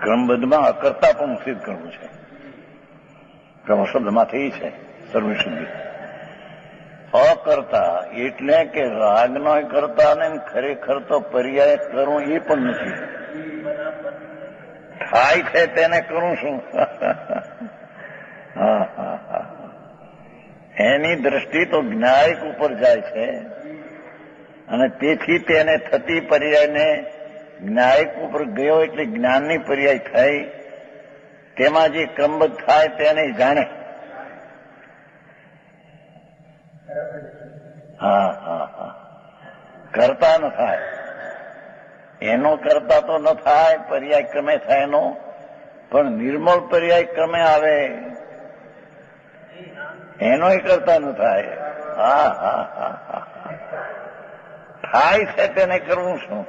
ક્રમબદ્ધમાં અકર્તા પણ સિદ્ધ કરવું છે. ક્રમ શબ્દમાંથી છે સર્વશુદ્ધિ. અકર્તા એટલે કે રાગનો કરતા ને ખરેખર તો પર્યાય કરવું એ પણ નથી. થાય છે તેને કરું છું. હા હા હા, એની દ્રષ્ટિ તો જ્ઞાયક ઉપર જાય છે અને તેથી તેને થતી પર્યાયને જ્ઞાયક ઉપર ગયો એટલે જ્ઞાનની પર્યાય થઈ. તેમાં જે ક્રમબદ્ધ થાય તેને જાણે. હા હા હા, કરતા ન થાય એનો કરતા તો ન થાય, પર્યાય ક્રમે થાય એનો, પણ નિર્મળ પર્યાય ક્રમે આવે એનોય કરતા ન થાય. હા હા હા હા, થાય છે તેને કરવું શું.